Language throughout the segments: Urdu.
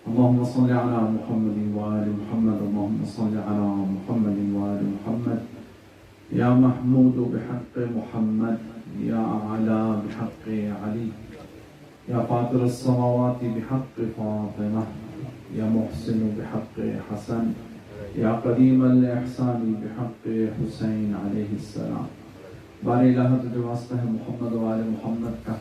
اللهم صل على محمد وآل محمد اللهم صل على محمد وآل محمد يا محمود بحق محمد يا أعلى بحق علي يا فاطر السماوات بحق فاطمة يا محسن بحق حسن يا قديم الإحسان بحق حسين عليه السلام بار الہ تجھے واسطہ ہے محمد و آل محمد کا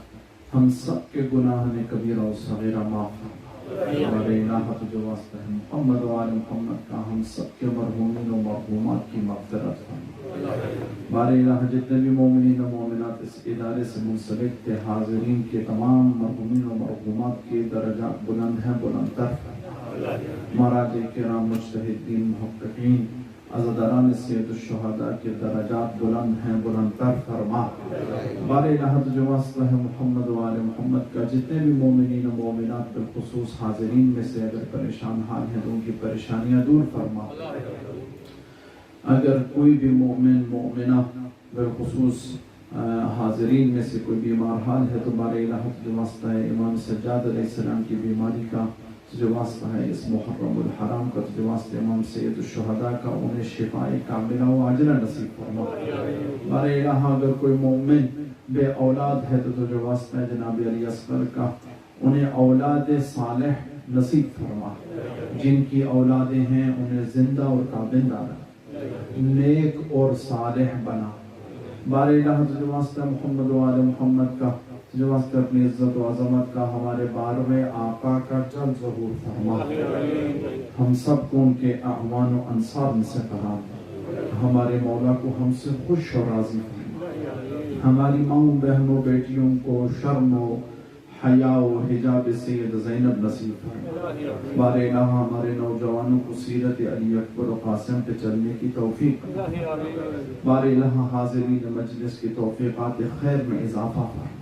ہم سب کے گناہ نے کبیرہ و صغیرہ معاف بار الہ تجھے واسطہ ہے محمد و آل محمد کا ہم سب کے مرحومین و مرحومات کی مغفرت فرما بار الہ جتنے بھی مومنین و مومنات اس ادارے سے منسلک تھے حاضرین کے تمام مرحومین و مرحومات کے درجات بلند ہیں بلند تر مراجع کرام مجتہدین محققین عزاداران سید الشہداء کے درجات بلند ہیں بلند تر فرما بار الہ تجھے واسطہ ہے محمد و آل محمد کا جتنے بھی مومنین و مومنات بالخصوص حاضرین میں سے اگر پریشان حال ہیں تو ان کی پریشانیاں دور فرما اگر کوئی بھی مومن مومنہ بالخصوص حاضرین میں سے کوئی بیمار حال ہے تو بار الہ تجھے واسطہ ہے امام سجاد علیہ السلام کی بیماری کا تجھے واسطہ ہے اس محرم الحرام کا تجھے واسطہ امام سید الشہداء کا انہیں شفاء کاملہ و عاجلہ نصیب فرما بار الہ اگر کوئی مومن بے اولاد ہے تو تجھے واسطہ ہے جناب علی اصغر کا انہیں اولاد صالح نصیب فرما جن کی اولادیں ہیں انہیں زندہ اور کابندہ رکھ نیک اور صالح بنا بار الہ تجھے واسطہ محمد و آل محمد کا تجھے واسطہ اپنی عزت و عظمت کا ہمارے بارہویں آقا کا جلد ظہور فرما ہم سب کو ان کے اعوان و انصار میں سے قرار دے ہمارے مولا کو ہم سے خوش و راضی فرما ہماری ماں بہنوں بیٹیوں کو شرم و حیا و حجاب سید زینب نصیب فرما بار الہ ہمارے نوجوانوں کو سیرت علی اکبر و قاسم پہ چلنے کی توفیق بار الہ حاضرین مجلس کی توفیقات خیر میں اضافہ فرما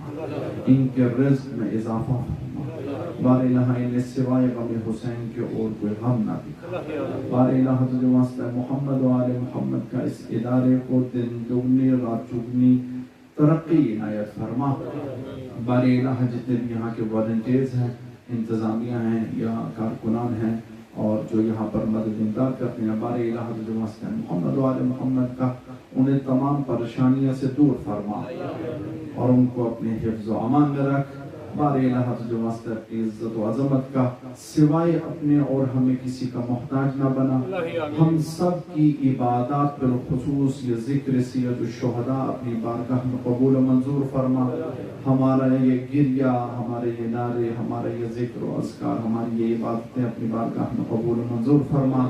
ان کے رزق میں اضافہ فرما بار الہ انہیں سوائے غم حسین کے اور کوئی غم نہ دکھا بار الہ تجھے واسطہ محمد و آل محمد کا اس ادارے کو دن دگنی رات چگنی ترقی عنایت فرما بار الہ جتنے بھی یہاں کے والنٹیئرز ہیں انتظامیہ ہیں یا کارکنان ہیں اور جو یہاں پر مدد امداد کرتے ہیں بار الہ تجھے واسطہ محمد و آل محمد کا انہیں تمام پریشانیوں سے دور فرما اور ان کو اپنے حفظ و امان میں رکھ بار الہ تجھے واسطہ اپنی عزت و عظمت کا سوائے اپنے اور ہمیں کسی کا محتاج نہ بنا ہم سب کی عبادات بالخصوص یہ ذکر سید الشہداء اپنی بارگاہ میں قبول و منظور فرما ہمارا یہ گریہ ہمارے یہ نعرے ہمارا یہ ذکر و اذکار ہماری یہ عبادتیں اپنی بارگاہ میں قبول و منظور فرما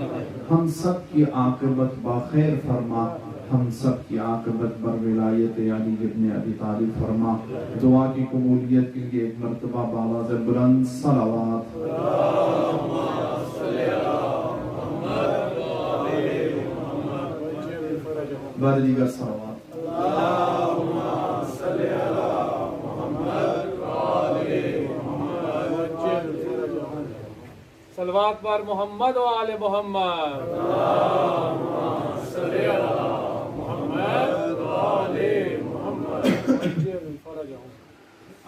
ہم سب کی عاقبت باخیر فرما ہم سب کی عاقبت بر ولایت علی ابن ابی طالب فرما دعا کی قبولیت کے لیے ایک مرتبہ باواز بلند صلوات بر دیگر صلوات صلوات بر محمد و آل محمد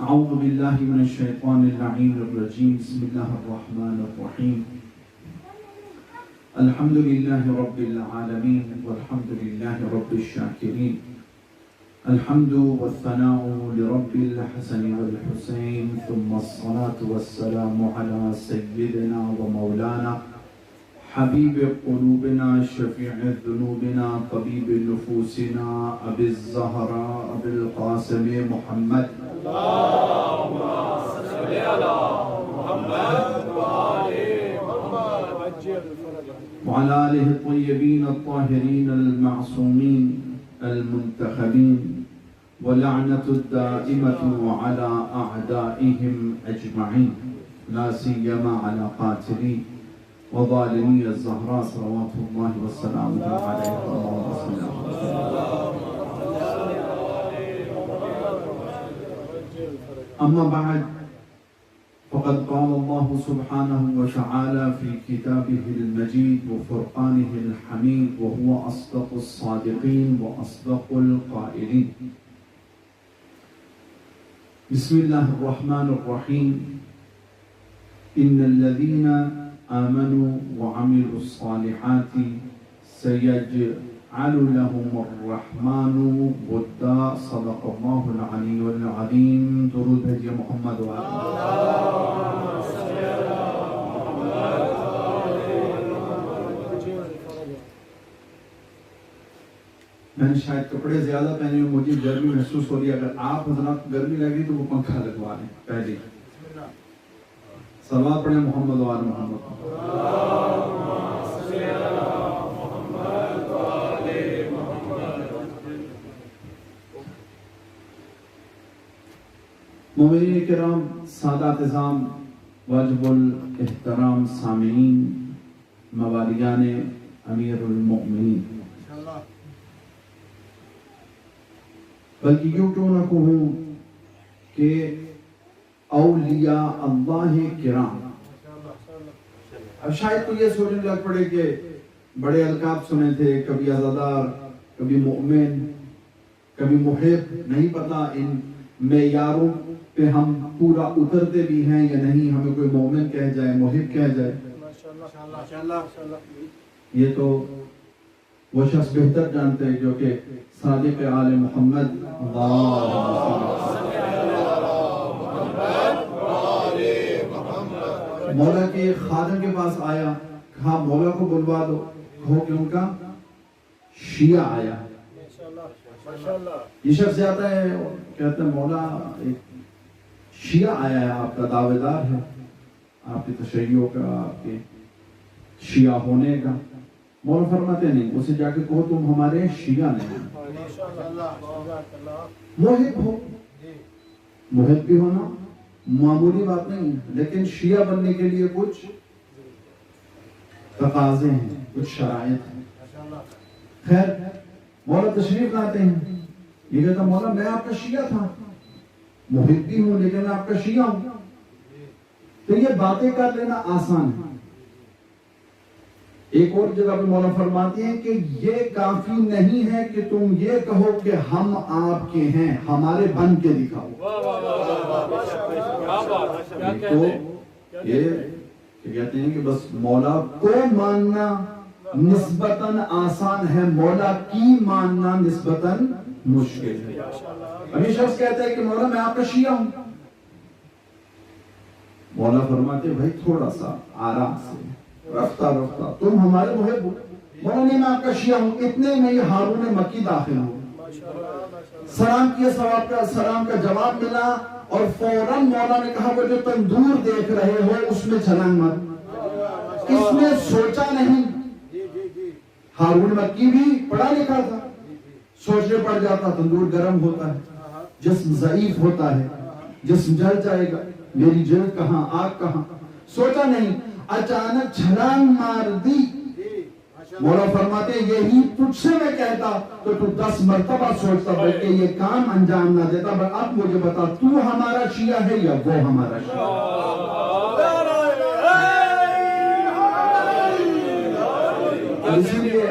اعوذ باللہ من الشیطان اللعین الرجیم بسم اللہ الرحمن الرحیم الحمد للہ رب العالمین والحمد للہ رب الشاکرین الحمد والثناء لرب الحسن والحسین ثم الصلاة والسلام على سیدنا ومولانا حبیب قلوبنا شفیع ذنوبنا طبیب نفوسنا ابی الزہراء ابی القاسم محمد اللہم صلی علی محمد وعلى آلہ الطیبین الطاہرین المعصومین المنتخبین ولعنة الدائمة على أعدائهم أجمعين لا سيما على قاتلي وظالمي الزهراء صلوات الله وسلامه عليه اللهم صل أما بعد فقد قال الله سبحانه وتعالى في كتابه المجيد وفرقانه الحميد وهو أصدق الصادقين وأصدق القائلين بسم اللہ الرحمن الرحیم ان الذین آمنوا وعملوا الصالحات سيجعل لهم الرحمن ودا صدق اللہ العلی العظیم. درود بھیجیے محمد وعلی میں نے شاید کپڑے زیادہ پہنے ہوئے، مجھے گرمی محسوس ہو رہی ہے. اگر آپ حضرات گرمی لگی تو وہ پنکھا لگوا لیں. پہلے صلوات پڑھیں محمد وعلی محمد. مومنین کرام، سادات اعظام، واجب الاحترام سامعین، موالیان امیر المؤمنین، بلکہ یوں کیوں نہ کہوں کہ اولیاء اللہ کرام. اب شاید تو یہ سوچنے لگ پڑے کہ بڑے القاب سنے تھے، کبھی عزادار، کبھی مؤمن، کبھی محب. نہیں پتا ان معیاروں پہ ہم پورا اترتے بھی ہیں یا نہیں. ہمیں کوئی مومن کہہ جائے، محب کہہ جائے، یہ تو وہ شخص بہتر جانتے ہیں جو کہ صادق آل محمد مولا کے خادم کے پاس آیا، کہا مولا کو بلوا دو. کہو کہ ان کا شیعہ آیا. یہ شخص جاتا ہے اور کہتا ہے مولا ایک شیعہ آیا ہے، آپ کا دعوے دار ہے، آپ کی تشیعوں کا، آپ کے شیعہ ہونے کا. مولا فرماتے نہیں، اسے جا کے کہو تم ہمارے شیعہ نہیں. محب ہو، محب بھی ہونا معمولی بات نہیں ہے، لیکن شیعہ بننے کے لیے کچھ تقاضے ہیں، کچھ شرائط ہیں. خیر مولا تشریف لاتے ہیں. یہ کہتا مولا میں آپ کا شیعہ تھا، محب بھی ہوں لیکن میں آپ کا شیعہ ہوں. تو یہ باتیں کر لینا آسان ہے. ایک اور جگہ پہ مولا فرماتے ہیں کہ یہ کافی نہیں ہے کہ تم یہ کہو کہ ہم آپ کے ہیں، ہمارے بن کے دکھاؤ. تو یہ کہتے ہیں کہ بس مولا کو ماننا نسبتاً آسان ہے، مولا کی ماننا نسبتاً مشکل ہے. ابھی شخص کہتا ہے کہ مولا میں آپ کا شیعہ ہوں. مولا فرماتے بھائی تھوڑا سا آرام سے، رفتہ رفتہ، تم ہمارے محب ہو. مولا نہیں میں آپ کا شیعہ ہوں. اتنے میں یہ ہارون مکی داخل ہو، سلام کیا، سلام کا جواب ملا اور فوراً مولا نے کہا وہ جو تندور دیکھ رہے ہو اس میں چھلانگ مت. اس نے سوچا نہیں. ہارون مکی بھی پڑھا لکھا تھا، سوچنے پڑ جاتا تندور گرم ہوتا ہے، جسم ضعیف ہوتا ہے، جسم جل جائے گا، میری جلد کہاں، آگ کہاں. سوچا نہیں، اچانک چھلانگ مار دی. مولا فرماتے یہی تجھ سے میں کہتا تو 10 مرتبہ سوچتا، بلکہ یہ کام انجام نہ دیتا. بس اب مجھے بتا تو ہمارا شیعہ ہے یا وہ ہمارا شیعہ؟ اسی لیے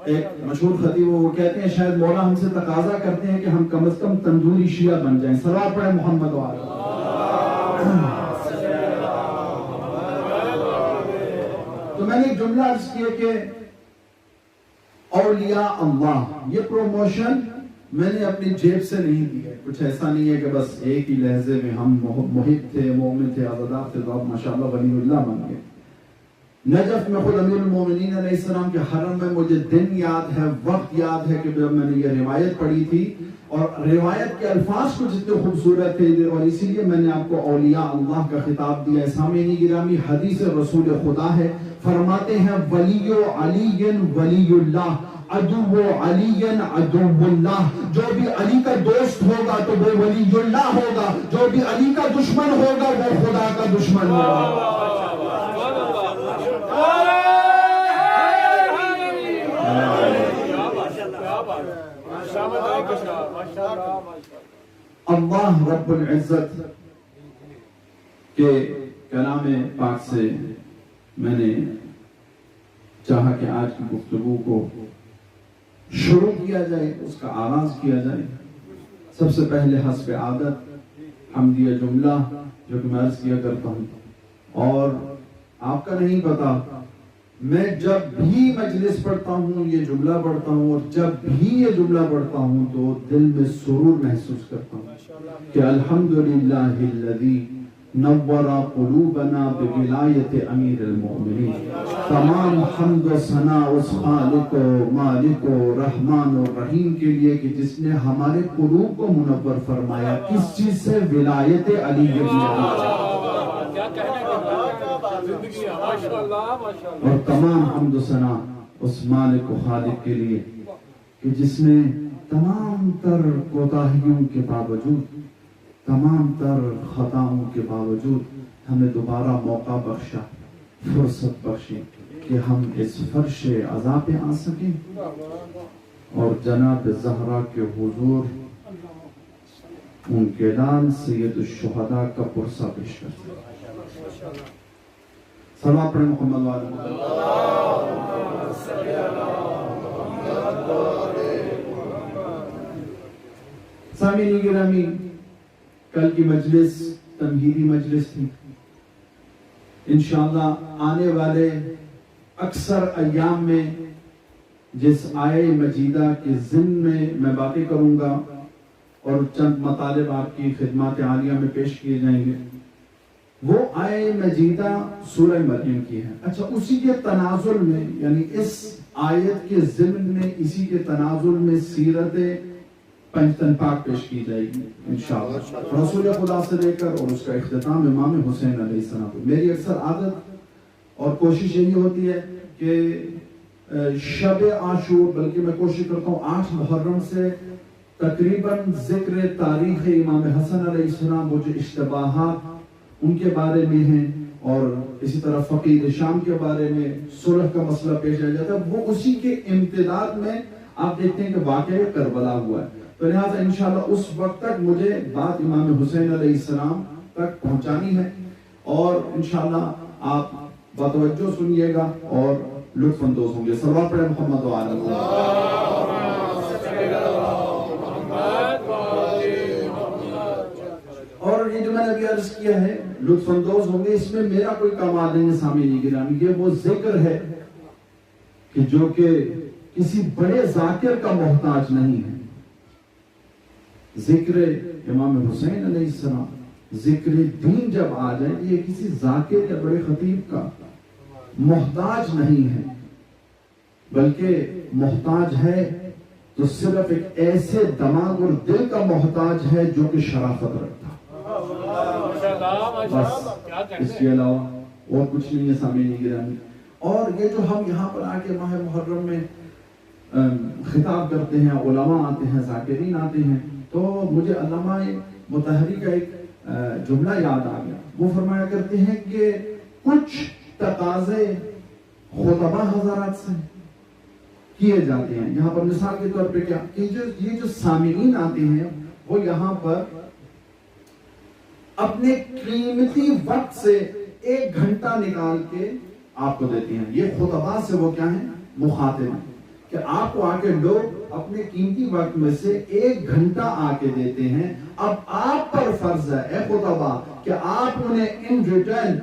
ایک مشہور خطیب وہ کہتے ہیں شاید مولا ہم سے تقاضا کرتے ہیں کہ ہم کم از کم تندوری شیعہ بن جائیں. صلوات پڑھیں محمد وعلی. تو میں نے ایک جملہ عرض کیا کہ اولیاء اللہ، یہ پروموشن میں نے اپنی جیب سے نہیں دی ہے. کچھ ایسا نہیں ہے کہ بس ایک ہی لہجے میں ہم محب تھے، مومن تھے، عزادار تھے تو اب ماشاءاللہ ولی اللہ بن گئے. نجف میں خود امیر المومنین علیہ السلام کے حرم میں مجھے دن یاد ہے، وقت یاد ہے کہ جب میں نے یہ روایت پڑھی تھی اور روایت کے الفاظ کچھ اتنے خوبصورت تھے اور اسی لیے میں نے آپ کو اولیاء اللہ کا خطاب دیا ہے. سامعین گرامی، حدیث رسول خدا ہے، فرماتے ہیں ولی علی ولی اللہ، عدو علی عدو اللہ. جو بھی علی کا دوست ہوگا تو وہ ولی اللہ ہوگا، جو بھی علی کا دشمن ہوگا وہ خدا کا دشمن ہوگا. اللہ رب العزت کے کلام پاک سے میں نے چاہا کہ آج کی گفتگو کو شروع کیا جائے، اس کا آغاز کیا جائے. سب سے پہلے حسب عادت حمدیہ جملہ جو کہ میں عرض کیا کرتا ہوں، اور آپ کا نہیں پتا، میں جب بھی مجلس پڑھتا ہوں یہ جملہ پڑھتا ہوں، اور جب بھی یہ جملہ پڑھتا ہوں تو دل میں سرور محسوس کرتا ہوں کہ الحمدللہ الذی نور قلوبنا بولایت امیر المؤمنین. تمام حمد و ثنا اس خالق و مالک و رحمان و رحیم کے لیے کہ جس نے ہمارے قلوب کو منور فرمایا. کس چیز سے؟ ولایت علی ابن ابی طالب. اور تمام حمد و ثنا اس مالک و خالق کے لیے کہ جس نے تمام تر کوتاہیوں کے باوجود، تمام تر خطاؤں کے باوجود ہمیں دوبارہ موقع بخشا، فرصت بخشی کہ ہم اس فرش عزا پہ آ سکیں اور جناب زہرا کے حضور ان کے لال سید الشہداء کا پرسہ پیش کر سکیں. صلوات پڑھیں محمد والے. سامعین گرامی، کل کی مجلس تمہیدی مجلس تھی. انشاءاللہ آنے والے اکثر ایام میں جس آیے مجیدہ کے ضمن میں باتیں کروں گا اور چند مطالب آپ کی خدمات عالیہ میں پیش کیے جائیں گے، وہ آیے مجیدہ سورہ مریم کی ہے. اچھا، اسی کے تناظر میں، یعنی اس آیت کے ضمن میں، اسی کے تناظر میں سیرت پنجتن پاک پیش کی جائے گی انشاءاللہ، رسول خدا سے لے کر اور اس کا اختتام امام حسین علیہ السلام. میری اکثر عادت اور کوشش یہی ہوتی ہے کہ شب عاشور، بلکہ میں کوشش کرتا ہوں 8 محرم سے تقریباً ذکر تاریخ امام حسن علیہ السلام، وہ جو اشتباہات ان کے بارے میں ہیں، اور اسی طرح فقید شام کے بارے میں صلح کا مسئلہ پیش آ جاتا ہے، وہ اسی کے امتداد میں آپ دیکھتے ہیں کہ واقعہ کربلا ہوا ہے. تو لہٰذا انشاءاللہ اس وقت تک مجھے بات امام حسین علیہ السلام تک پہنچانی ہے، اور انشاءاللہ آپ بتوجہ سنیے گا اور لطف اندوز ہوں گے. صلوات پڑھیں محمد و آل محمد. اور یہ جو میں نے ابھی عرض کیا ہے لطف اندوز ہوں گے، اس میں میرا کوئی کمال نہیں ہے سامعین گرامی. یہ وہ ذکر ہے کہ جو کہ کسی بڑے ذاکر کا محتاج نہیں ہے. ذکر امام حسین علیہ السلام، ذکر دین جب آ جائے، یہ کسی ذاکر یا بڑے خطیب کا محتاج نہیں ہے، بلکہ محتاج ہے تو صرف ایک ایسے دماغ اور دل کا محتاج ہے جو کہ شرافت رکھتا. بس اس کے علاوہ اور کچھ نہیں ہے سامعین گرامی. اور یہ جو ہم یہاں پر آ کے ماہ محرم میں خطاب کرتے ہیں، علماء آتے ہیں، ذاکرین آتے ہیں، تو مجھے علامہ مطہری کا ایک جملہ یاد آ گیا. وہ فرمایا کرتے ہیں کہ کچھ تقاضے خطبہ حضرات سے کیے جاتے ہیں. یہاں پر مثال کے طور پہ کیا کہ یہ جو سامعین آتے ہیں وہ یہاں پر اپنے قیمتی وقت سے 1 گھنٹہ نکال کے آپ کو دیتے ہیں. یہ خطبہ سے وہ کیا ہیں؟ مخاطب ہیں کہ آپ کو آ کے لوگ اپنے قیمتی وقت میں سے 1 گھنٹہ آ کے دیتے ہیں. اب آپ پر فرض ہے اے خطبہ کہ آپ انہیں ان ریٹرن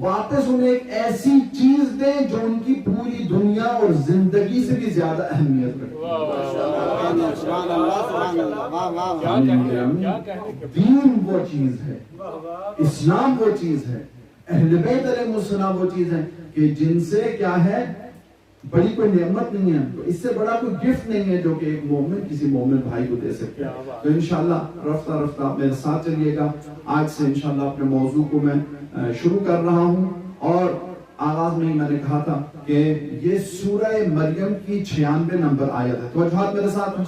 واپس انہیں ایک ایسی چیز دیں جو ان کی پوری دنیا اور زندگی سے بھی زیادہ اہمیت رکھتی ہے. دین وہ چیز ہے، اسلام وہ چیز ہے، اہل بیت علیہ السلام وہ چیز ہے کہ جن سے کیا ہے، بڑی کوئی نعمت نہیں ہے، تو اس سے بڑا کوئی گفٹ نہیں ہے جو کہ ایک مومن کسی مومن بھائی کو دے سکتے ہیں. تو انشاءاللہ رفتہ رفتہ میرے ساتھ چلیے گا. آج سے انشاءاللہ اپنے موضوع کو میں شروع کر رہا ہوں، اور آغاز میں ہی میں نے کہا تھا کہ یہ سورہ مریم کی 96 نمبر آیت ہے. توجہات میرے ساتھ ہیں.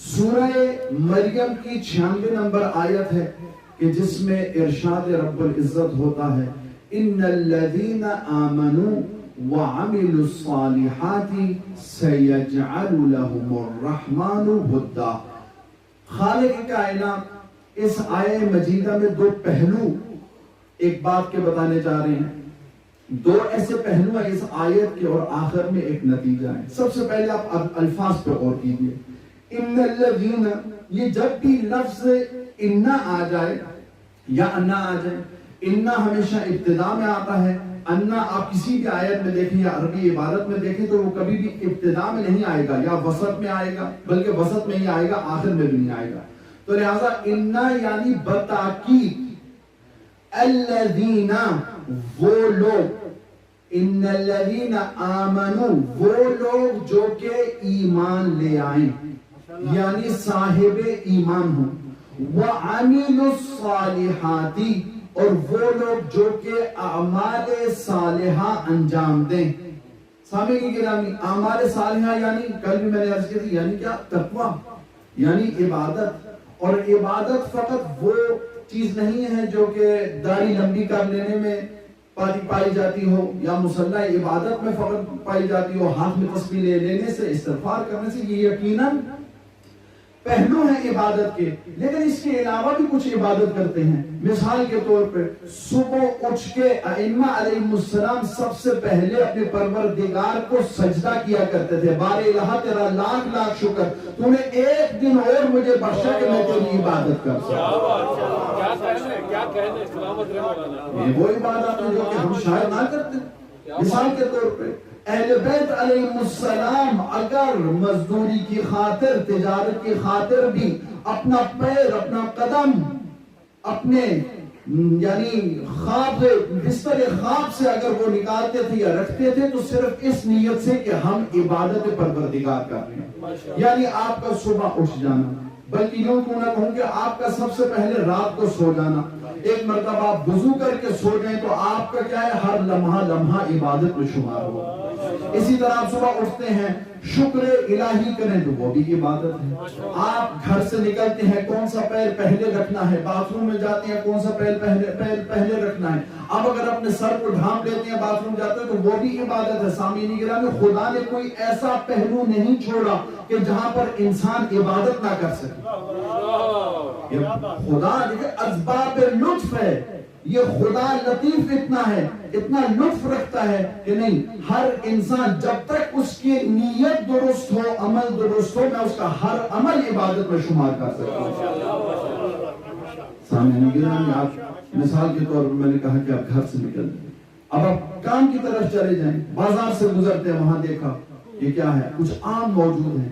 سورہ مریم کی 96 نمبر آیت ہے کہ جس میں ارشاد رب العزت ہوتا ہے ان الذین آمنوا وعملوا الصالحات سیجعل لهم الرحمن ودا. خالق کائنات اس آیے مجیدہ میں 2 پہلو ایک بات کے بتانے جا رہے ہیں. 2 ایسے پہلو ہیں اس آیت کے اور آخر میں ایک نتیجہ ہے. سب سے پہلے آپ الفاظ پر غور کیجئے. ان الذین، یہ جب بھی لفظ انا آ جائے یا انا آ جائے. انا ہمیشہ ابتدا میں آتا ہے. انا آپ کسی بھی آیت میں دیکھیں یا عربی عبارت میں دیکھیں تو وہ کبھی بھی ابتدا میں نہیں آئے گا یا وسط میں آئے گا، بلکہ وسط میں ہی آئے گا، آخر میں بھی نہیں آئے گا. تو لہذا انا یعنی بتاکید الذین وہ لوگ، ان الذین آمنوا وہ لوگ جو کہ ایمان لے آئیں یعنی صاحب ایمان ہوں، وعملوا الصالحات اور وہ لوگ جو کہ اعمال صالحہ انجام دیں. سامعین گرامی اعمال صالحہ یعنی کل بھی میں نے عرض کی تھی یعنی کیا؟ تقوی یعنی عبادت. اور عبادت فقط وہ چیز نہیں ہے جو کہ داڑھی لمبی کر لینے میں پائی جاتی ہو یا مصلی عبادت میں فقط پائی جاتی ہو، ہاتھ میں تسبیح لے لینے سے، استغفار کرنے سے. یہ یقیناً پہلو ہیں عبادت کے، لیکن اس کے علاوہ بھی کچھ عبادت کرتے ہیں. مثال کے طور پر صبح اٹھ کے ائمہ علیہ السلام سب سے پہلے اپنے پروردگار کو سجدہ کیا کرتے تھے. بار الہ تیرا لاکھ لاکھ شکر، تو نے ایک دن اور مجھے بخشا کہ میں تیری عبادت کر سکوں. کیا کہنے سلامت رہے مولانا. یہ وہ عبادت ہے جو کہ ہم شاید نہ کرتے. مثال کے طور پہ اہل بیت علیہ السلام اگر مزدوری کی خاطر، تجارت کی خاطر بھی اپنا پیر، اپنا قدم اپنے یعنی خواب بستر خواب سے اگر وہ نکالتے تھے یا رکھتے تھے تو صرف اس نیت سے کہ ہم عبادت پروردگار کر رہے ہیں. یعنی آپ کا صبح اٹھ جانا، بلکہ یوں کیوں نہ کہوں کہ آپ کا سب سے پہلے رات کو سو جانا. ایک مرتبہ آپ وضو کر کے سو جائیں تو آپ کا کیا ہے؟ ہر لمحہ لمحہ عبادت میں شمار ہو. اسی طرح آپ صبح اٹھتے ہیں شکر الہی کریں تو وہ بھی عبادت ہے. آپ گھر سے نکلتے ہیں کون سا پیر پہلے رکھنا ہے، باتھ روم میں جاتے ہیں کون سا پیر پہلے رکھنا ہے. آپ اگر اپنے سر کو ڈھانپ لیتے ہیں باتھ روم جاتے ہیں تو وہ بھی عبادت ہے. سامعین گرامی خدا نے کوئی ایسا پہلو نہیں چھوڑا کہ جہاں پر انسان عبادت نہ کر سکے. خدا دیکھیں اسباب لطف ہے، یہ خدا لطیف اتنا ہے، اتنا لطف رکھتا ہے کہ نہیں ہر انسان جب تک اس کی نیت درست ہو، عمل درست ہو، میں اس کا ہر عمل عبادت میں شمار کر سکتا ہوں. سامنے گرامی آپ مثال کے طور پر میں نے کہا کہ آپ گھر سے نکل جائیں، اب آپ کام کی طرف چلے جائیں، بازار سے گزرتے ہیں، وہاں دیکھا یہ کیا ہے؟ کچھ عام موجود ہیں.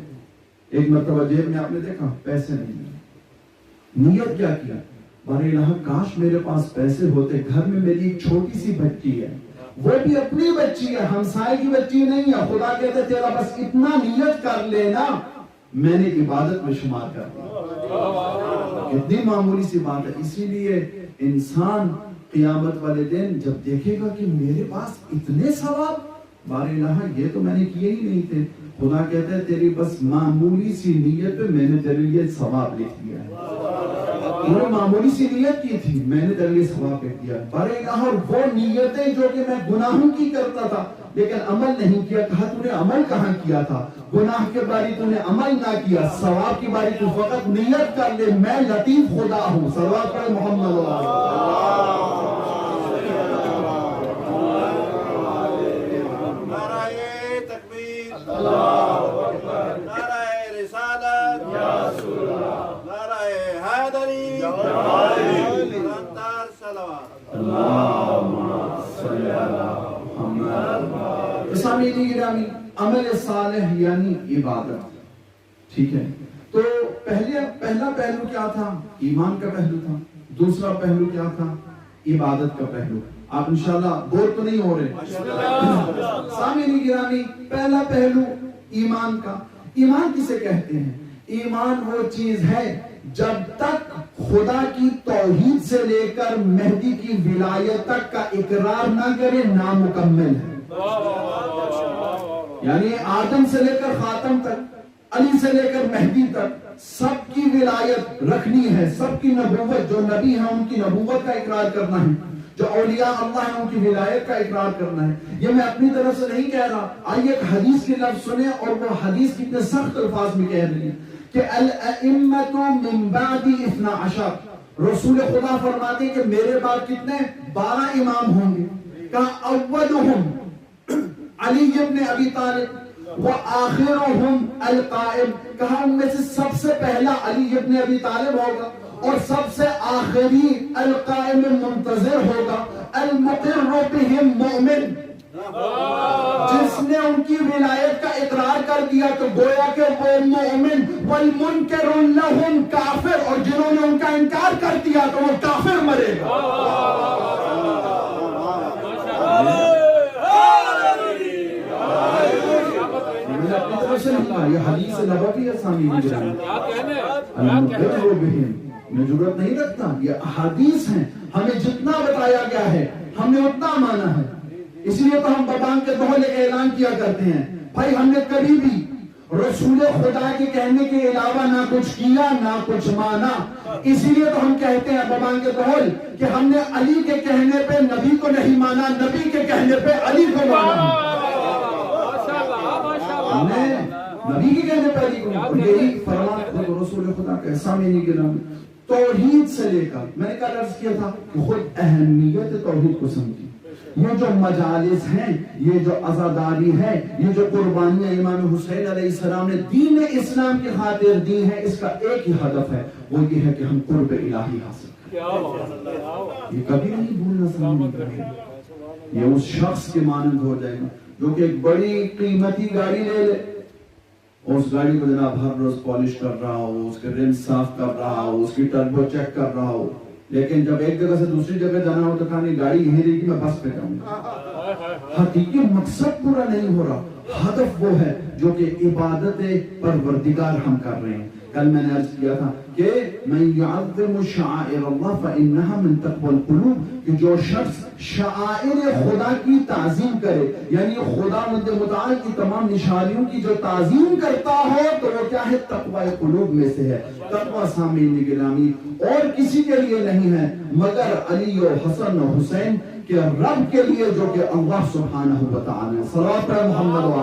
ایک مرتبہ جیب میں آپ نے دیکھا پیسے نہیں، نیت کیا کیا؟ بارے الہ کاش میرے پاس پیسے ہوتے، گھر میں میری ایک چھوٹی سی بچی ہے، وہ بھی اپنی بچی ہے، ہمسائے کی بچی نہیں ہے. خدا کہتے تیرا بس اتنا نیت کر لینا میں نے عبادت میں شمار کر دیا. کتنی معمولی سی بات ہے. اسی لیے انسان قیامت والے دن جب دیکھے گا کہ میرے پاس اتنے ثواب، بارے الہ یہ تو میں نے کیے ہی نہیں تھے. خدا کہتا ہے تیری بس معمولی سی نیت پہ میں نے تیرے لیے ثواب لکھ دیا ہے. انہوں نے معمولی سی نیت کی تھی، میں نے تیرے لیے ثواب لکھ دیا. بارے الہ اور وہ نیتیں جو کہ میں گناہوں کی کرتا تھا لیکن عمل نہیں کیا، کہا تو نے عمل کہاں کیا تھا؟ گناہ کے باری تو نے عمل نہ کیا، ثواب کی باری تو فقط نیت کر لے میں لطیف خدا ہوں. صلوات پڑھیں محمد عمل صالح یعنی عبادت. ٹھیک ہے، تو پہلا پہلو کیا تھا؟ ایمان کا پہلو تھا. دوسرا پہلو کیا تھا؟ عبادت کا پہلو. آپ انشاءاللہ بور تو نہیں ہو رہے؟ سامعین گرامی پہلا پہلو ایمان کا. ایمان کسے کہتے ہیں؟ ایمان وہ چیز ہے جب تک خدا کی توحید سے لے کر مہدی کی ولایت تک کا اقرار نہ کرے نامکمل ہے. یعنی آدم سے لے کر خاتم تک، علی سے لے کر مہدی تک سب کی ولایت رکھنی ہے، سب کی نبوت، جو نبی ہیں ان کی نبوت کا اقرار کرنا ہے، جو اولیاء اللہ ہیں ان کی ولایت کا اقرار کرنا ہے. یہ میں اپنی طرف سے نہیں کہہ رہا. آئیے ایک حدیث کے لفظ سنیں اور وہ حدیث کتنے سخت الفاظ میں کہہ رہی ہے کہ الائمۃ من بعد 12. رسول خدا فرماتے ہیں کہ میرے بعد کتنے؟ 12 امام ہوں گے. کہا اولہم علی ابن ابی طالب وآخرہم القائم. کہا ان میں سے سب سے پہلا علی ابن ابی طالب ہوگا اور سب سے آخری القائم منتظر ہوگا المقر بہم مؤمن، جس نے ان کی ولایت کا اقرار کر دیا تو گویا کہ وہ مومن، والمنکر لہم کافر، اور جنہوں نے ان کا انکار کر دیا تو وہ کافر مرے گا۔ میں نے اپنی طرف سے لکھا، یہ حدیث نبوی ہے سامعین گرامی، المقر بہم، میں ضرورت نہیں رکھتا، یہ احادیث ہیں، ہمیں جتنا بتایا گیا ہے ہم نے اتنا مانا ہے، اس لیے تو ہم ببان کے دہل اعلان کیا کرتے ہیں بھائی ہم نے کبھی بھی رسول خدا کے کہنے کے علاوہ نہ کچھ کیا نہ کچھ مانا، اسی لیے تو ہم کہتے ہیں ببان کے دہل کہ ہم نے علی کے کہنے پہ نبی کو نہیں مانا، نبی کے کہنے پہ علی کو مانا، ہم نے نبی کے کہنے پہ علی کو مانا، اور یہی فرمان رسول خدا کا سامعین گرامی توحید سے لے کر، میں نے کہا عرض کیا تھا کہ خود اہمیت توحید کو سمجھی، یہ جو مجالس ہیں، یہ جو عزاداری ہے، یہ جو قربانیاں امام حسین علیہ السلام نے دین اسلام کی خاطر دی ہیں، اس کا ایک ہی ہدف ہے، وہ یہ ہے کہ ہم قرب الہی حاصل کریں۔ یہ کبھی نہیں بھولنا سامنے، یہ اس شخص کے مانند ہو جائے گا جو کہ ایک بڑی قیمتی گاڑی لے لے، اس گاڑی کو جناب ہر روز پالش کر رہا ہو، اس کے رم صاف کر رہا ہو، اس کی ٹربو چیک کر رہا ہو، لیکن جب ایک جگہ سے دوسری جگہ جانا ہو تو کہا نہیں گاڑی یہیں رہے گی میں بس پہ جاؤں گا۔ حقیقی مقصد پورا نہیں ہو رہا، ہدف وہ ہے جو کہ عبادت پروردگار ہم کر رہے ہیں۔ کل میں نے عرض کیا تھا کہ من یعظم شعائر اللہ فإنها من تقوى القلوب، کہ جو شخص شعائر خدا کی تعظیم کرے، یعنی خدا متعال کی تمام نشانیوں کی جو تعظیم کرتا ہو تو وہ کیا ہے؟ تقوی قلوب میں سے ہے۔ تقوی سامعین گرامی اور کسی کے لیے نہیں ہے مگر علی و حسن و حسین کے رب کے لیے جو کہ اللہ سبحانہ و تعالی۔ صلوات پر محمد و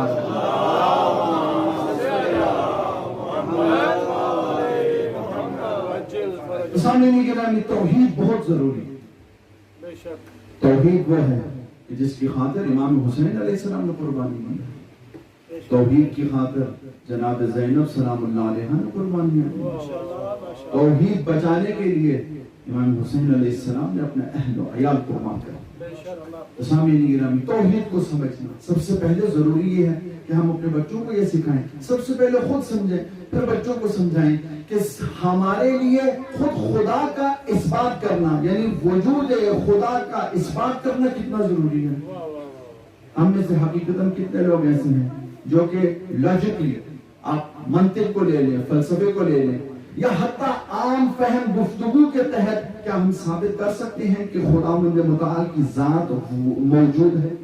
سامعین گرامی توحید بہت ضروری ہے۔ توحید وہ ہے کہ جس کی خاطر امام حسین علیہ السلام نے قربانی دی، توحید کی خاطر جناب زینب سلام اللہ علیہ نے قربانیاں دی، توحید بچانے کے لیے امام حسین علیہ السلام نے اپنے اہل و عیال قربان کر۔ سامعین گرامی توحید کو سمجھنا سب سے پہلے ضروری یہ ہے کہ ہم اپنے بچوں کو یہ سکھائیں، سب سے پہلے خود سمجھیں پھر بچوں کو سمجھائیں کہ ہمارے لیے خود خدا کا اثبات کرنا، یعنی وجود خدا کا اثبات کرنا کتنا ضروری ہے۔ ہم میں سے حقیقتاً کتنے لوگ ایسے ہیں جو کہ لاجکلی آپ منطق کو لے لیں، فلسفے کو لے لیں، یا حتیٰ عام فہم گفتگو کے تحت کیا ہم ثابت کر سکتے ہیں کہ خداوند متعال کی ذات موجود ہے؟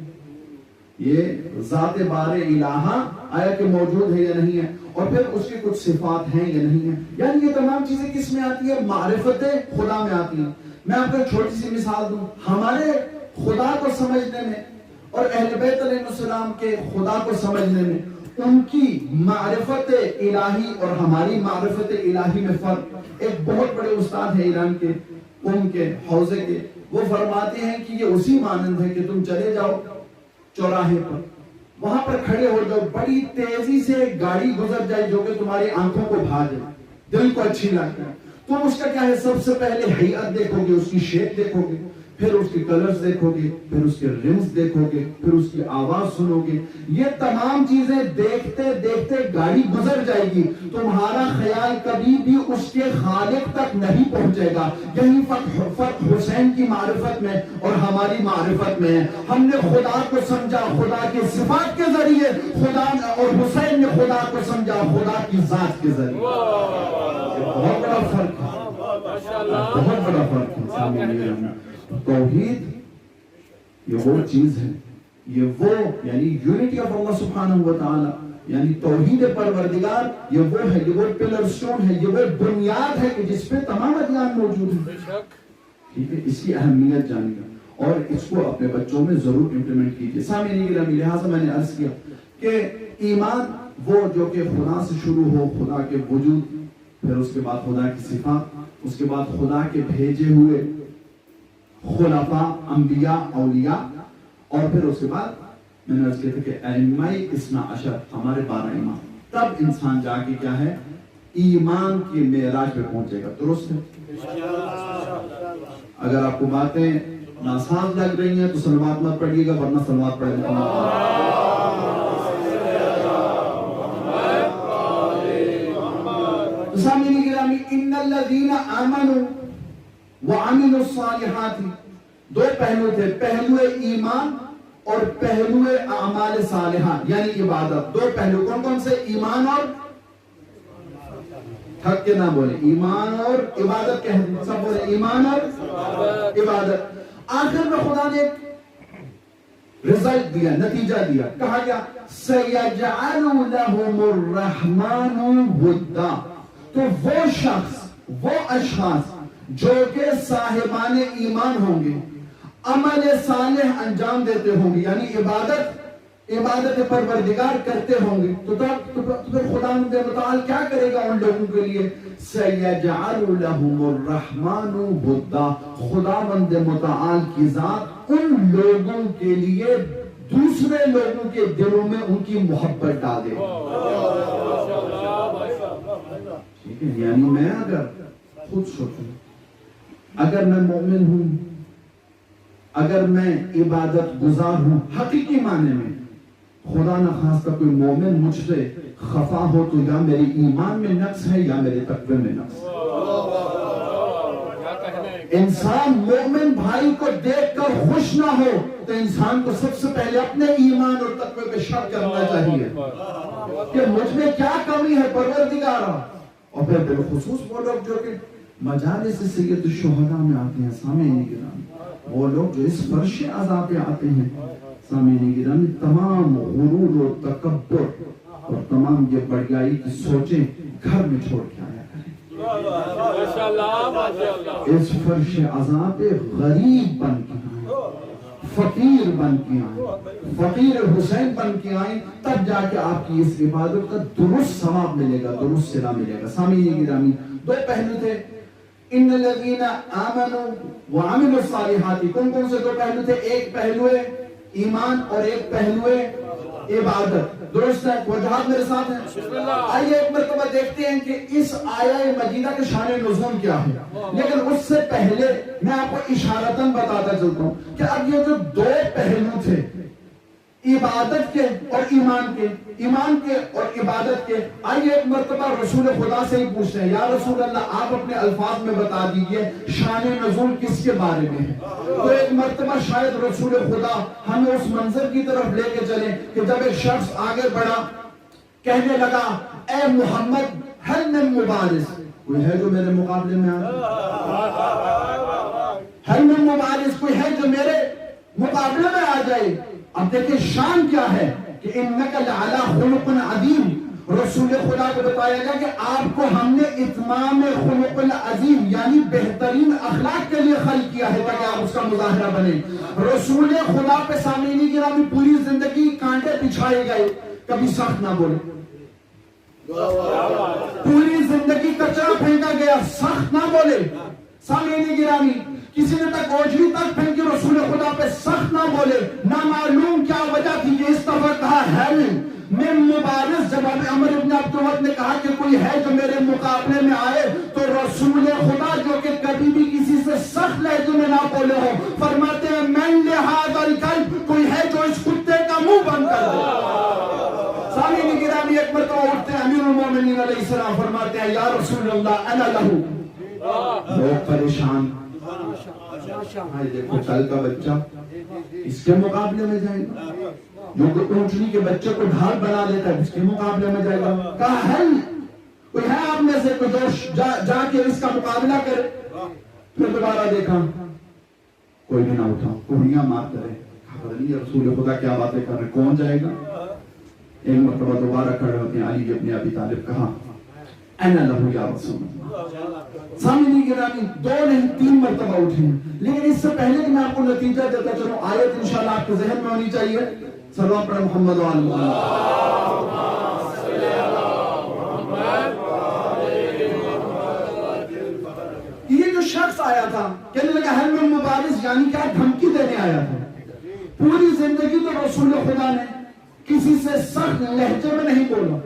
یہ ذات بار الہہ آیا کہ موجود ہے یا نہیں ہے، اور پھر اس کی کچھ صفات ہیں یا نہیں ہیں، یعنی یہ تمام چیزیں کس میں آتی ہے؟ معرفت خدا میں آتی ہیں۔ میں آپ کو ایک چھوٹی سی مثال دوں، ہمارے خدا کو سمجھنے میں اور اہل بیت علیہ السلام کے خدا کو سمجھنے میں ان کی معرفت الہی اور ہماری معرفت الہی میں فرق۔ ایک بہت بڑے استاد ہیں ایران کے، ان کے حوزے کے، وہ فرماتے ہیں کہ یہ اسی مانند ہے کہ تم چلے جاؤ چوراہے پر، وہاں پر کھڑے ہو جاؤ، بڑی تیزی سے گاڑی گزر جائے جو کہ تمہاری آنکھوں کو بھا جائے، دل کو اچھی لگتی ہے، تم اس کا کیا ہے سب سے پہلے ہیئت دیکھو گے، اس کی شیپ دیکھو گے، پھر اس کے کلرز دیکھو گے، پھر اس کے رمز دیکھو گے، پھر اس کی آواز سنو گے، یہ تمام چیزیں دیکھتے دیکھتے گاڑی گزر جائے گی، تمہارا خیال کبھی بھی اس کے خالق تک نہیں پہنچے گا۔ یہی فرق حسین کی معرفت میں اور ہماری معرفت میں ہے۔ ہم نے خدا کو سمجھا خدا کے صفات کے ذریعے، خدا اور حسین نے خدا کو سمجھا خدا کی ذات کے ذریعے۔ بہت بڑا فرق ہے، بہت بڑا فرق ہے۔ توحید یہ وہ چیز ہے، یہ وہ یعنی یونٹی آف اللہ سبحانہ و تعالی، یعنی توحید پروردگار یہ وہ ہے، یہ وہ پلر سٹون ہے، یہ وہ بنیاد ہے کہ جس پہ تمام ادیان موجود ہیں۔ ٹھیک ہے، اس کی اہمیت جانیے اور اس کو اپنے بچوں میں ضرور امپلیمنٹ کیجیے۔ سامعین گرامی، لہٰذا میں نے عرض کیا کہ ایمان وہ جو کہ خدا سے شروع ہو، خدا کے وجود، پھر اس کے بعد خدا کی صفات، اس کے بعد خدا کے بھیجے ہوئے خلفاء، انبیاء، اولیاء، اور پھر اس کے بعد میں نے عرض کیا تھا کہ ائمہ اثنا عشر، ہمارے 12 امام، تب انسان جا کے کیا ہے ایمان کی معراج پہ پہنچے گا. درست ہے؟ اگر آپ کو باتیں ناساز لگ رہی ہیں تو صلوات مت پڑھیے گا، ورنہ صلوات پڑھیں گے. سامعین گرامی، ان الذین آمنوا وعملوا الصالحات، دو پہلو تھے، پہلو ایمان اور پہلو اعمال صالحہ یعنی عبادت. دو پہلو کون کون سے؟ ایمان اور تھک کے نہ بولے، ایمان اور عبادت کہتے ہیں، سب بولے ایمان اور عبادت. آخر میں خدا نے ایک رزلٹ دیا، نتیجہ دیا، کہا گیا سَيَجْعَلُ لَهُمُ الرَّحْمَنُ وُدًّا. تو وہ شخص، وہ اشخاص جو کہ صاحبان ایمان ہوں گے، عمل صالح انجام دیتے ہوں گے، یعنی عبادت پروردگار کرتے ہوں گے، تو پھر خدا متعال کیا کرے گا ان لوگوں کے لیے؟ سَيَجْعَلُ لَهُمُ الرَّحْمَنُ وُدًّا. خداوند متعال کی ذات ان لوگوں کے لیے دوسرے لوگوں کے دلوں میں ان کی محبت ڈالے. ٹھیک ہے، یعنی میں اگر خود سوچوں، اگر میں مومن ہوں، اگر میں عبادت گزار ہوں حقیقی معنی میں، خدا نہ خواستہ کوئی مومن مجھ سے خفا ہو تو یا میرے ایمان میں نقص ہے یا میرے تقوی میں نقص ہے. انسان مومن بھائی کو دیکھ کر خوش نہ ہو تو انسان کو سب سے پہلے اپنے ایمان اور تقوی پہ شک کرنا چاہیے کہ مجھ میں کیا کمی ہے پروردگارا. اور پھر بالخصوص وہ لوگ جو کہ مجالس سید الشہداء میں آتے ہیں، سامعین گرامی، وہ لوگ جو اس فرش عذاب پہ آتے ہیں، سامعین گرامی، تمام غرور و تکبر اور تمام یہ بڑیائی کی سوچیں گھر میں چھوڑ کے آیا کریں. اس فرش عذاب پہ غریب بن کے آئیں، فقیر بن کے آئیں، فقیر حسین بن کے آئیں، تب جا کے آپ کی اس عبادت کا درست ثواب ملے گا، درست صلہ ملے گا. سامعین گرامی، دو پہلو تھے، ان الذین آمنوا وعملوا الصالحات. کون کون سے دو پہلو تھے؟ ایک پہلو ایمان اور ایک پہلو عبادت. درست ہے؟ وجہات میرے ساتھ ہیں. آئیے ایک مرتبہ دیکھتے ہیں کہ اس آیہ مجیدہ کے شان نزول کیا ہے، لیکن اس سے پہلے میں آپ کو اشارتاً بتاتا چلتا ہوں کہ اب یہ جو دو پہلو تھے، عبادت کے اور ایمان کے اور عبادت کے، آئیے ایک مرتبہ رسول خدا سے ہی پوچھتے ہیں، یا رسول اللہ آپ اپنے الفاظ میں بتا دیجئے شان نزول کس کے بارے میں ہے. تو ایک مرتبہ شاید رسول خدا ہمیں اس منظر کی طرف لے کے چلیں کہ جب ایک شخص آگے بڑھا، کہنے لگا اے محمد ہل من مبارز، کوئی ہے جو میرے مقابلے میں آئے؟ ہل من مبارز، کوئی ہے جو میرے مقابلے میں آ جائے. اب دیکھیں شان کیا ہے کہ انک لعلی خلق عظیم. رسول خدا کو بتایا گیا کہ آپ کو ہم نے اتمام خلق العظیم یعنی بہترین اخلاق کے لیے خلق کیا ہے تاکہ آپ اس کا مظاہرہ بنے. رسول خدا پہ سامعین گرامی پوری زندگی کانٹے بچھائے گئے، کبھی سخت نہ بولے. پوری زندگی کچرا پھینکا گیا، سخت نہ بولے. سامعین گرامی، کسی نے تک اوجھلی تک پھینکی، رسول خدا پہ سخت نہ بولے. نہ معلوم کیا وجہ تھی کہ اس طرح کہا ہے من مبارز. جب عمر ابن عبدالوت نے کہا کہ کوئی ہے جو میرے مقابلے میں آئے، تو رسول خدا جو کہ کبھی بھی کسی سے سخت لہجے میں نہ بولے ہو، فرماتے ہیں من لہذا الکلب، کوئی ہے جو اس کتے کا منہ بند کر دے. سامعین گرامی، ایک مرتبہ اٹھتے ہیں امیر المومنین علیہ السلام، فرماتے ہیں یا رسول اللہ انا لہو. لوگ پریشان، دیکھو کل کا بچہ اس کے مقابلے میں جائے گا، جو اونٹنی کے بچے کو ڈھال بنا لیتا ہے اس کے مقابلے میں جائے گا. کہا ہے کوئی ہے آپ میں سے کوئی جو جا کے اس کا مقابلہ کرے؟ پھر دوبارہ دیکھا کوئی بھی نہ اٹھا، کوڑیاں مارتے رہے. رسول خدا کیا باتیں کر رہے، کون جائے گا؟ ایک مرتبہ دوبارہ کھڑے ہوتے ہیں علی ابن ابی طالب، کہا انا لہو یا رسول اللہ. سامعین گرامی، دو نہیں تین مرتبہ اٹھے ہیں. لیکن اس سے پہلے کہ میں آپ کو نتیجہ دیتا چلوں، آیت انشاءاللہ آپ کے ذہن میں ہونی چاہیے. صلوات پر محمد و آل محمد. یہ جو شخص آیا تھا کہنے لگا ہل من مبارز، یعنی کیا دھمکی دینے آیا تھا. پوری زندگی تو رسول خدا نے کسی سے سخت لہجے میں نہیں بولا،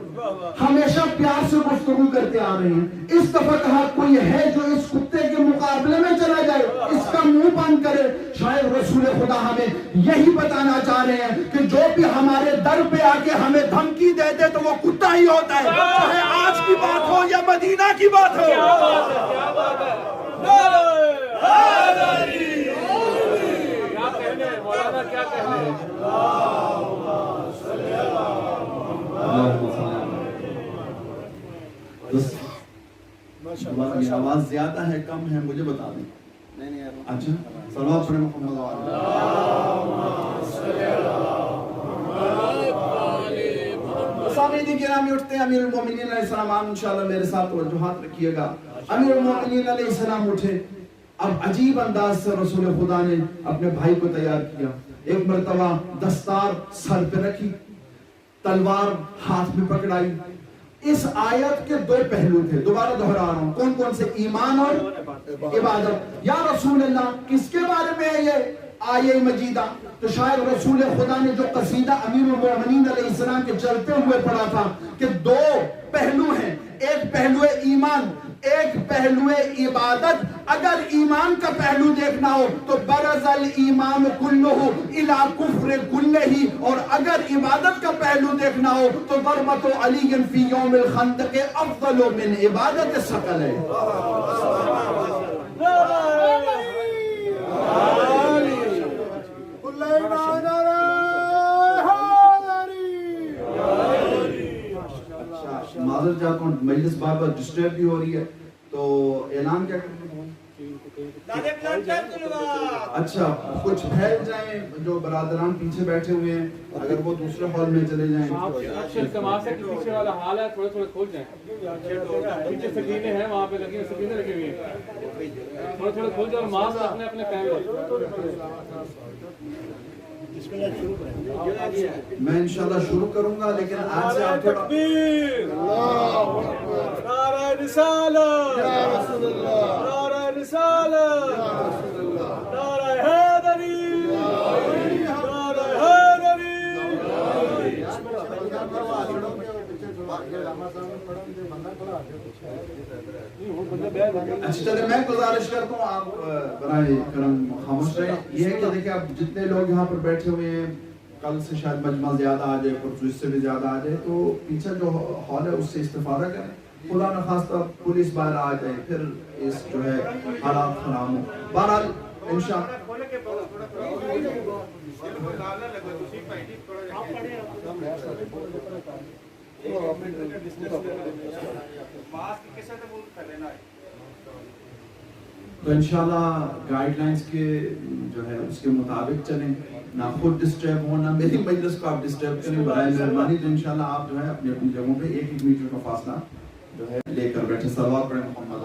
ہمیشہ پیار سے گفتگو کرتے آ رہے ہیں. اس دفعہ کہا کوئی ہے جو اس کتے کے مقابلے میں چلا جائے, اس کا منہ بند کرے. شاید رسول خدا ہمیں یہی بتانا چاہ رہے ہیں کہ جو بھی ہمارے در پہ آ کے ہمیں دھمکی دے دے تو وہ کتا ہی ہوتا ہے, چاہے آج کی بات ہو یا مدینہ کی بات ہو. مولانا کیا کہنے تمہاری آواز زیادہ ہے کم ہے مجھے بتا دیں. اچھا صلوات پڑھیں محمد سامعین گرامی اٹھتے ہیں. امیر المومنین علیہ السلام انشاءاللہ میرے ساتھ توجہات رکھیے گا. امیر المومنین علیہ السلام اٹھے. اب عجیب انداز سے رسول خدا نے اپنے بھائی کو تیار کیا. ایک مرتبہ دستار سر پہ رکھی, تلوار ہاتھ میں پکڑائی. اس آیت کے دو پہلو تھے, دوبارہ دہرا رہا ہوں. کون کون سے؟ ایمان اور عبادت. یا رسول اللہ کس کے بارے میں ہے یہ آیہ مجیدہ؟ تو شاید رسول خدا نے جو قصیدہ امیر المومنین علیہ السلام کے چلتے ہوئے پڑھا تھا کہ دو پہلو ہیں, ایک پہلو ایمان, ایک پہلو عبادت. اگر ایمان کا پہلو دیکھنا ہو تو برز الایمان کلہ الی کفر کلہ, اور اگر عبادت کا پہلو دیکھنا ہو تو ضربۃ علی فی یوم الخندق افضل من عبادت الثقلین. معذر چاہتا ہوں, مجلس بار بار ڈسٹرب بھی ہو رہی ہے, تو اعلان کیا کریں؟ اچھا کچھ پھیل جائیں, جو برادران پیچھے بیٹھے ہوئے ہیں اگر وہ دوسرے ہال میں چلے جائیں. پیچھے والا حال ہے, تھوڑے تھوڑے کھول جائیں. پیچھے سکینیں ہیں, وہاں پہ لگی سکینیں لگی ہوئی ہیں, تھوڑے تھوڑے کھول جائیں. ماسک اپنے اپنے پہن. میں انشاءاللہ شروع کروں گا, لیکن آج سے آپ تھوڑا نعرہ رسالت, نعرہ رسالت, نعرہ حیدری, نعرہ حیدری. اچھا چلے میں گزارش کرتا ہوں آپ برائے کرم خاموش رہیں. یہ ہے کہ دیکھیں آپ جتنے لوگ یہاں پر بیٹھے ہوئے ہیں, کل سے شاید مجمع زیادہ آ جائے, پرسوں اس سے بھی زیادہ آ جائے, تو پیچھے جو ہال ہے اس سے استفادہ کریں. خدا نخواستہ پولیس باہر آ جائے پھر اس جو ہے حالات خراب ہوں. بہرحال انشاءاللہ تو انشاءاللہ گائیڈ لائنز کے جو ہے اس کے مطابق چلیں, نہ خود ڈسٹرب ہو نہ میری مجلس کو آپ ڈسٹرب کریں برائے مہربانی. تو انشاءاللہ آپ جو ہے اپنی اپنی جگہوں پہ 1-1 میٹر کا فاصلہ جو ہے لے کر بیٹھے. صلوات پڑھیں محمد.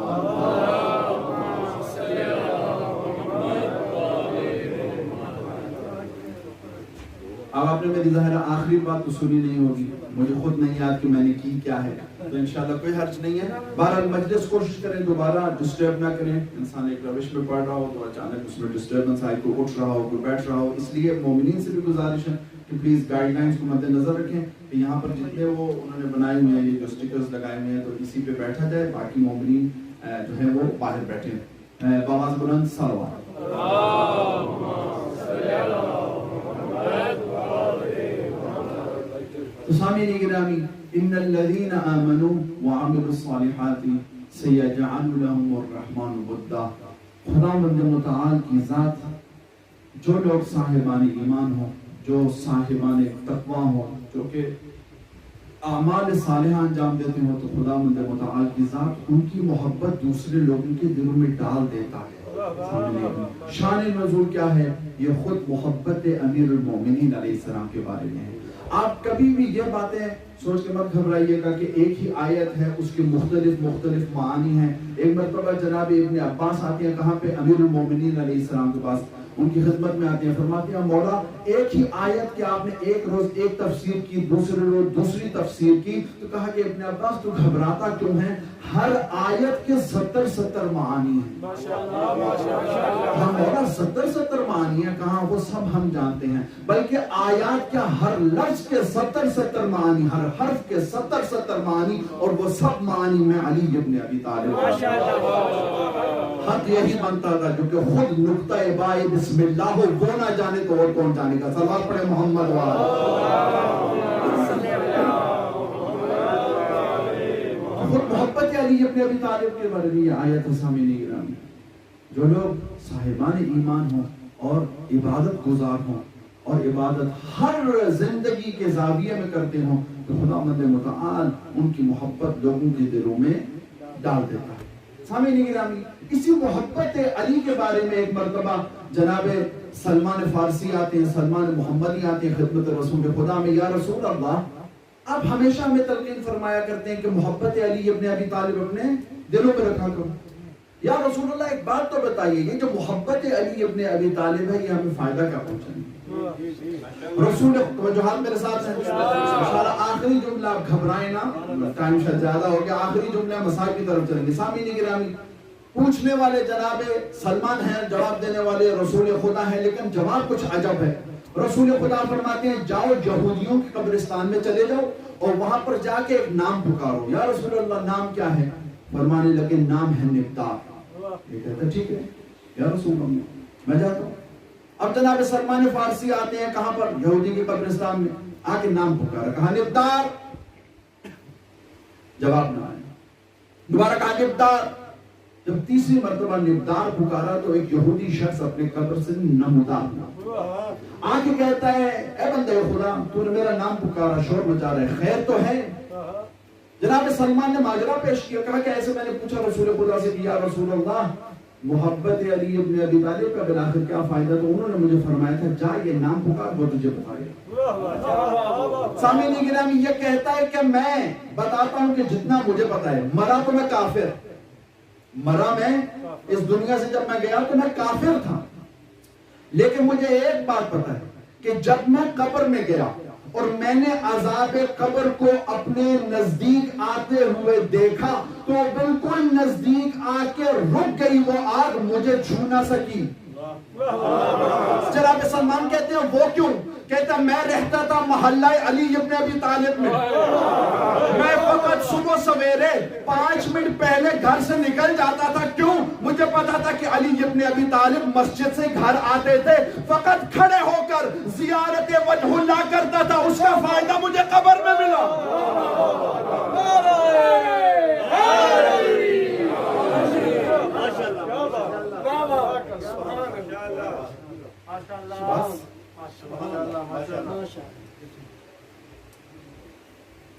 اب آپ نے میری ظاہر آخری بات تو سنی نہیں ہوگی, مجھے خود نہیں یاد کہ میں نے کی کیا ہے, تو انشاءاللہ کوئی حرج نہیں ہے. بہرحال مجلس کوشش کریں دوبارہ ڈسٹرب نہ کریں. انسان ایک روش میں پڑھ رہا ہو تو اچانک اس میں ڈسٹربنس آئے, کوئی اٹھ رہا ہو کوئی بیٹھ رہا ہو. اس لیے مومنین سے بھی گزارش ہے کہ پلیز گائیڈ لائنز کو مد نظر رکھیں کہ یہاں پر جتنے وہ انہوں نے بنائے ہوئے ہیں, یہ جو سٹیکرز لگائے ہوئے ہیں, تو اسی پہ بیٹھا جائے, باقی مومنین جو ہے وہ باہر بیٹھیں. بآواز بلند صلوات. تو سامعین گرامی, ان الذین آمنوا وعملوا الصالحات سیجعل لهم الرحمن ودا. خداوند متعال کی ذات جو لوگ صاحبان ایمان ہوں, جو صاحبان تقوی ہوں, جو کہ اعمال صالحہ انجام دیتے ہوں, تو خداوند متعال کی ذات ان کی محبت دوسرے لوگوں کے دلوں میں ڈال دیتا ہے. شان نزول کیا ہے؟ یہ خود محبت امیر المومنین علیہ السلام کے بارے میں ہے. آپ کبھی بھی یہ باتیں سوچ کے مت گھبرائیے گا کہ ایک ہی آیت ہے, اس کے مختلف معانی ہیں. ایک مرتبہ جناب ابن عباس آتے ہیں کہاں پہ؟ امیر المومنین علیہ السلام کے پاس. ان کی خدمت میں آتے ہیں، فرماتے ہیں مولا ایک ہی آیت کہ آپ نے ایک روز ایک تفسیر کی، دوسرے روز دوسری تفسیر کی، تو کہا کہ ابن عباس تو گھبراتا کیوں ہے؟ ہر آیت کے 70 معانی ہیں۔ ہم مولا 70 معانی ہیں کہاں، وہ سب ہم جانتے ہیں، بلکہ آیات کیا ہر لفظ کے 70 معانی، ہر حرف کے 70 معانی، اور وہ سب معانی میں علی ابن ابی طالب۔ حق یہی بنتا تھا جو کہ خود نقطہ بائے بسم اللہ ہو، وہ نہ جانے تو اور کون جانے گا؟ صلوات پڑھے محمد خود محبت علی ابن ابی طالب کے بارے میں یہ آیت سامعین گرامی، جو لوگ صاحبان ایمان ہوں اور عبادت گزار ہوں اور عبادت ہر زندگی کے زاویے میں کرتے ہوں، تو خداوند متعال ان کی محبت لوگوں کے دلوں میں ڈال دیتا ہے۔ سامعین گرامی، اسی محبت علی کے بارے میں ایک مرتبہ جناب سلمان فارسی آتے ہیں، سلمان محمدی آتے ہیں خدمت رسول خدا میں، یا رسول اللہ آپ ہمیشہ ہمیں تلقین فرمایا کرتے ہیں کہ محبت علی ابن ابی طالب اپنے دلوں میں رکھا کرو، یا رسول اللہ ایک بات تو بتائیے، یہ جو محبت علی ابن ابی طالب ہے یہ ہمیں فائدہ کیا پہنچائے؟ رسول توجہات میرے ساتھ ہیں انشاءاللہ۔ آخری جملہ، آپ گھبرائیں نا، ٹائم شاید زیادہ ہو گیا، آخری جملہ مسائل کی طرف چلیں گے۔ سامعین گرامی، پوچھنے والے جناب سلمان ہیں، جواب دینے والے رسول خدا ہیں، لیکن جواب کچھ عجب ہے۔ رسول خدا فرماتے ہیں جاؤ یہودیوں کے قبرستان میں چلے جاؤ اور وہاں پر جا کے ایک نام پکارو۔ یا رسول اللہ نام کیا ہے؟ فرمانے لگے نام ہے نبدار۔ یہ کہتا ٹھیک ہے یا رسول اللہ میں جاتا ہوں۔ اب جناب سلمان فارسی آتے ہیں کہاں پر؟ یہودی کے قبرستان میں، آ کے نام پکارا، کہا نبدار، جواب نہ آیا، دوبارہ کہا نبدار۔ جب تیسری مرتبہ نبدار پکارا تو ایک یہودی شخص اپنے قبر سے نمودار ہوا، آ کے کہتا ہے اے بندے خدا تو نے میرا نام پکارا، شور مچا رہے، خیر تو ہے؟ جناب سلمان نے ماجرا پیش کیا، کہا کہ ایسے میں نے پوچھا رسول خدا سے کہ یا رسول اللہ محبت علی ابن ابی طالب کا بالآخر کیا فائدہ؟ تو انہوں نے مجھے فرمایا تھا جا یہ نام پکار، وہ تجھے پکارے۔ سامعین گرامی، یہ کہتا ہے کہ میں بتاتا ہوں کہ جتنا مجھے پتا ہے، مرا تو میں کافر، مرا میں اس دنیا سے جب میں گیا تو میں کافر تھا، لیکن مجھے ایک بات پتا ہے کہ جب میں قبر میں گیا اور میں نے عذاب قبر کو اپنے نزدیک آتے ہوئے دیکھا تو بالکل نزدیک آ کے رک گئی وہ آگ، مجھے چھو نہ سکی۔ جناب سلمان کہتے ہیں وہ کیوں؟ کہتا میں رہتا تھا محلہ علی ابن ابی طالب میں، میں فقط صبح سویرے 5 منٹ پہلے گھر سے نکل جاتا تھا، کیوں؟ مجھے پتا تھا کہ علی ابن ابی طالب مسجد سے گھر آتے تھے، فقط کھڑے ہو کر زیارت وجہ اللہ کرتا تھا، اس کا فائدہ مجھے قبر میں ملا۔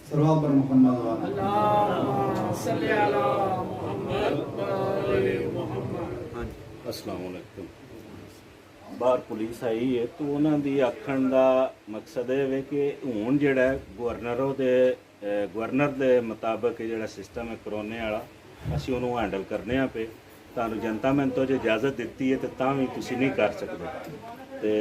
سلوات پر محمد اللہم صلی علی محمد محمد۔ السلام علیکم۔ باہر پولیس آئی ہے تو انہوں دی آکھن دا مقصد ہے کہ ہون جڑا گورنر دے مطابق جڑا سسٹم ہے کرونے والا اسی انہوں ہینڈل کرنے ہاں پہ، تانوں جنتا میں تو اجازت دیتی ہے تو تاں بھی تسی نہیں کر سکتے تے